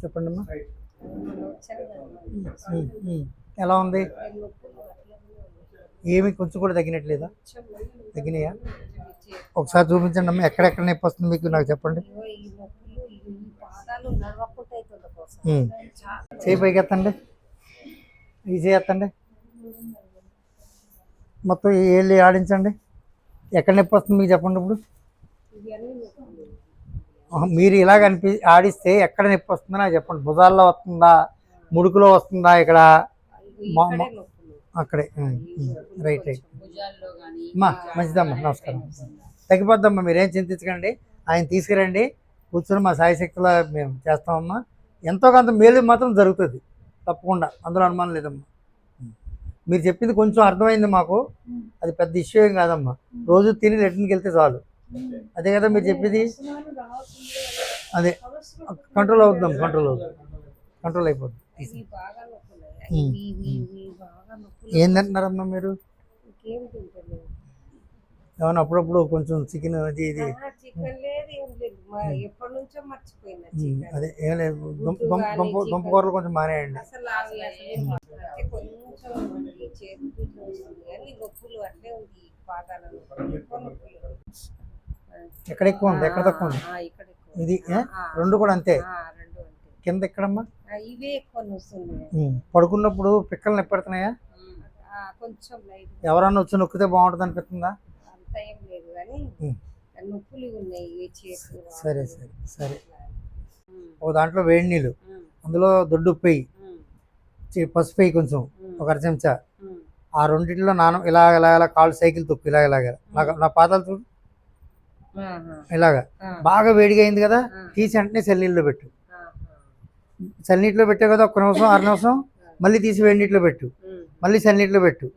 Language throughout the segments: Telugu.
చెప్పండి అమ్మా. ఎలా ఉంది? ఏమి కొంచెం కూడా తగ్గినట్లేదా? తగ్గినాయా? ఒకసారి చూపించండి అమ్మా. ఎక్కడెక్కడ నొప్పి వస్తుంది మీకు నాకు చెప్పండి. చేయి పైకి ఎత్తండి. ఈ చేయి ఎత్తండి. మొత్తం ఏళ్ళు ఆడించండి. ఎక్కడ నొప్పి వస్తుంది మీకు చెప్పండి. ఇప్పుడు మీరు ఇలాగ ఆడిస్తే ఎక్కడ నొప్పి వస్తుందో నాకు చెప్పండి. భుజాల్లో వస్తుందా, ముడుకులో వస్తుందా, ఇక్కడ అక్కడే. రైట్ రైట్ అమ్మా. మంచిదమ్మా. నమస్కారం. తగ్గిపోద్దమ్మా. మీరేం చింతించకండి. ఆయన తీసుకురండి, కూర్చొని మా సాయశక్తిలో మేము చేస్తామమ్మా. ఎంతో కొంత మేలు మాత్రం జరుగుతుంది తప్పకుండా, అందులో అనుమానం లేదమ్మా. మీరు చెప్పింది కొంచెం అర్థమైంది మాకు. అది పెద్ద ఇష్యూ ఏం కాదమ్మా. రోజు తిని లెట్రిన్కి వెళ్తే చాలు. అదే కదా మీరు చెప్పింది. అదే కంట్రోల్ అవుతుందమ్మా. కంట్రోల్ అయిపోద్ది. ఏం తింటున్నారమ్మా మీరు? ఏమన్నా అప్పుడప్పుడు కొంచెం చికెన్ అది ఇది అదే ఏం లేదు. దుంప కూరలు కొంచెం మానేయండి. ఎక్కడ ఎక్కువ ఉంది, ఎక్కడ తక్కువ ఉంది? ఇది రెండు కూడా అంతే. కింద ఎక్కడమ్మా? పడుకున్నప్పుడు పిక్కలు నొప్పి పెడుతున్నాయా? ఎవరన్నా వచ్చి నొక్కితే బాగుంటుంది అనిపిస్తుందా? సరే సరే సరే. ఒక దాంట్లో వేడి నీళ్ళు, అందులో దొడ్డు ఉప్పు వేయి, పసుపు వేయి కొంచెం, ఒక అర చెంచా. ఆ రెండింటిలో నాన్న ఇలా ఇలా ఇలా కాళ్ళు సైకిల్ తొక్కు, ఇలాగ నా పాదాలు చూడు. ఇలాగా బాగా వేడిగా అయింది కదా, తీసి వెంటనే చల్లనీళ్ళలో పెట్టు. చల్లనీటిలో పెట్టావు కదా, ఒక్క నిమిషం, అర నిమిషం, మళ్ళీ తీసి వేడి నీటిలో పెట్టు, మళ్ళీ చల్లనీటిలో పెట్టు,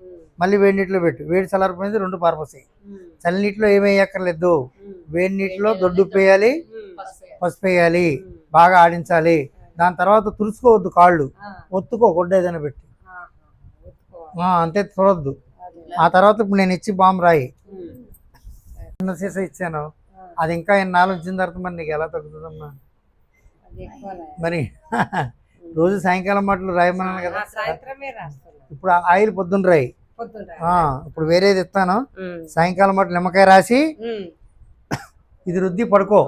మళ్ళీ వేడి నీటిలో పెట్టు. వేడి చల్లారిపోయింది, రెండు పారపోసాయి. చల్లనీటిలో ఏమి వేయక్కర్లేదు. వేడి నీటిలో దొడ్డు ఉప్పు వేయాలి, పసుపు వేయాలి, బాగా ఆడించాలి. దాని తర్వాత తుడుచుకోవద్దు, కాళ్ళు ఒత్తుకో, గుడ్డ ఏదైనా పెట్టి అంతే, చూడొద్దు. ఆ తర్వాత ఇప్పుడు నేను ఇచ్చి బాంబు రాయి, చిన్న సీసా ఇచ్చాను, అది ఇంకా ఎన్నాళ్ళు వచ్చిన తర్వాత మరి నీకు ఎలా తగ్గుతుందమ్మా? మరి రోజు సాయంకాలం మాటలు రాయమన్నాను కదా. ఇప్పుడు ఆయిల్ పొద్దున్న రాయి. ఇప్పుడు వేరేది ఇస్తాను, సాయంకాలం మాటలు నిమ్మకాయ రాసి ఇది రుద్ది పడుకో.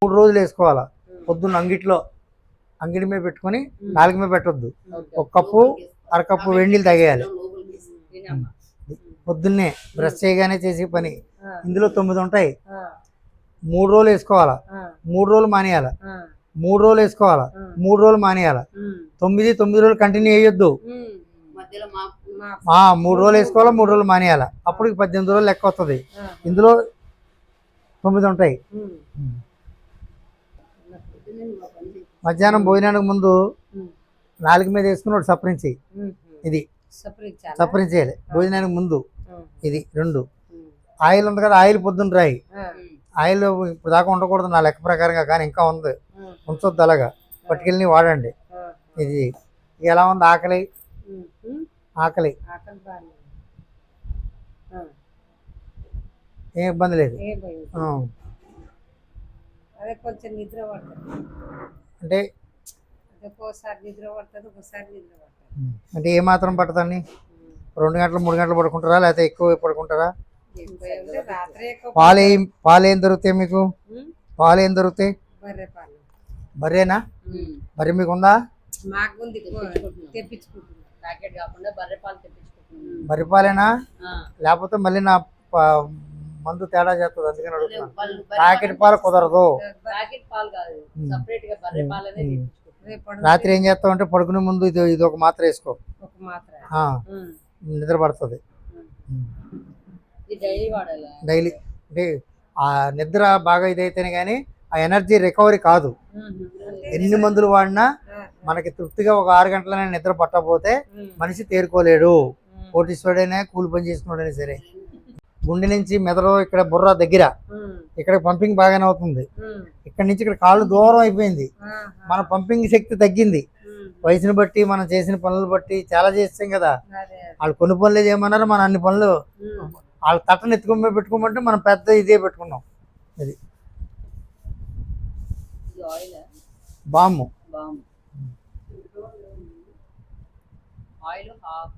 3 రోజులు వేసుకోవాలా. పొద్దున్న అంగిడి మీద పెట్టుకొని నాలుగు మీద పెట్టొద్దు. ఒక కప్పు, అరకప్పు వేడి నీళ్ళు తాగేయాలి పొద్దున్నే బ్రష్ చేయగానే చేసే పని. ఇందులో 9 ఉంటాయి. 3 రోజులు వేసుకోవాలా, 3 రోజులు మానేయాల, 3 రోజులు వేసుకోవాలా, 3 రోజులు మానేయాల. 9 రోజులు కంటిన్యూ వేయొద్దు. 3 రోజులు వేసుకోవాలా, 3 రోజులు మానేయాల. అప్పుడు 18 రోజులు లెక్క వస్తుంది. ఇందులో 9 ఉంటాయి. మధ్యాహ్నం భోజనానికి ముందు నాలుగు మీద వేసుకుని ఒకటి సపరించి, ఇది సపరించేయాలి భోజనానికి ముందు. ఇది 2. ఆయిల్ ఉంది కదా, ఆయిల్ పొద్దున్న రాయి. ఆయిల్ ఇప్పుడు దాకా ఉండకూడదు నా లెక్క ప్రకారంగా, కానీ ఇంకా ఉంది, ఉంచొద్దు. అలాగా పట్టుకెళ్ళి వాడండి. ఇది ఎలా ఉంది? ఆకలి ఏం ఇబ్బంది లేదు. అంటే ఏ మాత్రం పడుతుంది? 2 గంటలు 3 గంటలు పడుకుంటారా, లేకపోతే ఎక్కువ పడుకుంటారా? పాలు ఏం దొరుకుతాయి మీకు? పాలు ఏం దొరుకుతాయి? బర్రేనా? బర్రె మీకు ఉందా? బర్రె పాలేనా? లేకపోతే మళ్ళీ నా మందు తేడా చేస్తుంది, అందుకని అడుగుతున్నాను. ప్యాకెట్ పాలు కుదరదు. రాత్రి ఏం చేస్తావు అంటే పడుకునే ముందు ఇది ఒక మాత్ర వేసుకో, నిద్ర పడుతుంది. డైలీ అంటే ఆ నిద్ర బాగా ఇదైతేనే కానీ ఆ ఎనర్జీ రికవరీ కాదు. ఎన్ని మందులు వాడినా మనకి తృప్తిగా ఒక 6 గంటలనే నిద్ర పట్టకపోతే మనిషి తేరుకోలేడు. కోటీశ్వరుడైనా, కూలి పని చేసుకున్నాడైనా సరే. గుండె నుంచి మెదడు, ఇక్కడ బుర్ర దగ్గర, ఇక్కడ పంపింగ్ బాగానే అవుతుంది. ఇక్కడ నుంచి ఇక్కడ కాళ్ళు దూరం అయిపోయింది. మన పంపింగ్ శక్తి తగ్గింది. వయసుని బట్టి, మనం చేసిన పనులు బట్టి చాలా చేస్తాం కదా. వాళ్ళు కొన్ని పనులు చేయమన్నారు, మనం అన్ని పనులు. వాళ్ళు తట్టను ఎత్తుకొని పెట్టుకోమంటే మనం పెద్ద ఇదే పెట్టుకున్నాం. అది oil balm balm oil half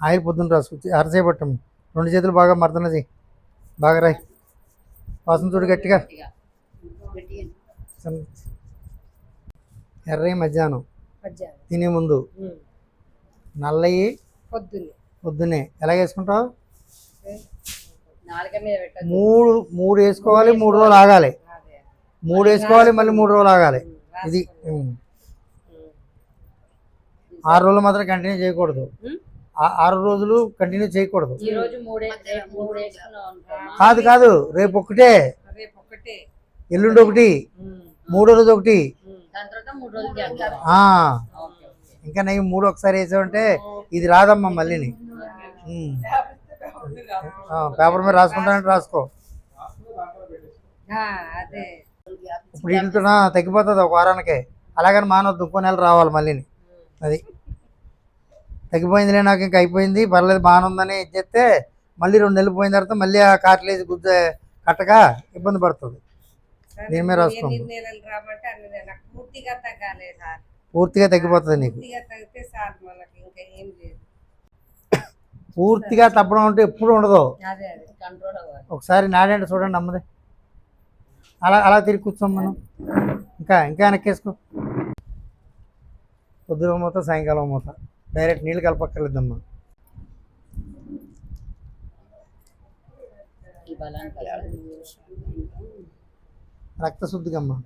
oil పొద్దున్న రాసుకొచ్చి అరచేపట్టం 2 చేతులు బాగా మర్దన చేయి, బాగా రాయి, వాసన చూడు గట్టిగా. ఎర్రయి మధ్యాహ్నం తినే ముందు, నల్లయి పొద్దున్నే. ఎలా వేసుకుంటావు? మూడు వేసుకోవాలి, 3 రోజులు ఆగాలి. 3 వేసుకోవాలి, మళ్ళీ 3 రోజులు ఆగాలి. ఇది 6 రోజులు మాత్రం కంటిన్యూ చేయకూడదు. 6 రోజులు కంటిన్యూ చేయకూడదు. కాదు, రేపు ఒకటే, ఎల్లుండి ఒకటి, 3 రోజు ఒకటి. ఇంకా నెయ్యి 3 ఒకసారి వేసావంటే ఇది రాదమ్మా మళ్ళీని. పేపర్ మీద రాసుకుంటానంటే రాసుకో. ఇప్పుడు వీటితో తగ్గిపోతుంది ఒక వారానికే. అలాగని మానవద్దు, ఇంకో నెల రావాలి మళ్ళీని. అది తగ్గిపోయిందిలే, నాకు ఇంకా అయిపోయింది పర్లేదు బాగానే ఉందని చెప్తే మళ్ళీ 2 నెలలు పోయిన తర్వాత మళ్ళీ ఆ కార్టిలేజ్ గుద్ద కట్టక ఇబ్బంది పడుతుంది. దీని మీద రాసుకోండి. పూర్తిగా తగ్గిపోతుంది నీకు. పూర్తిగా తప్పడం అంటే ఎప్పుడు ఉండదు. ఒకసారి నాడంటే చూడండి అమ్మది. అలా తిరిగి కూర్చోం మనం. ఇంకా వెనక్కేసుకో. పొద్దున మూత, సాయంకాలం మూత. డైరెక్ట్ నీళ్ళు కలపక్కర్లేదమ్మా. రక్తశుద్ధికమ్మా.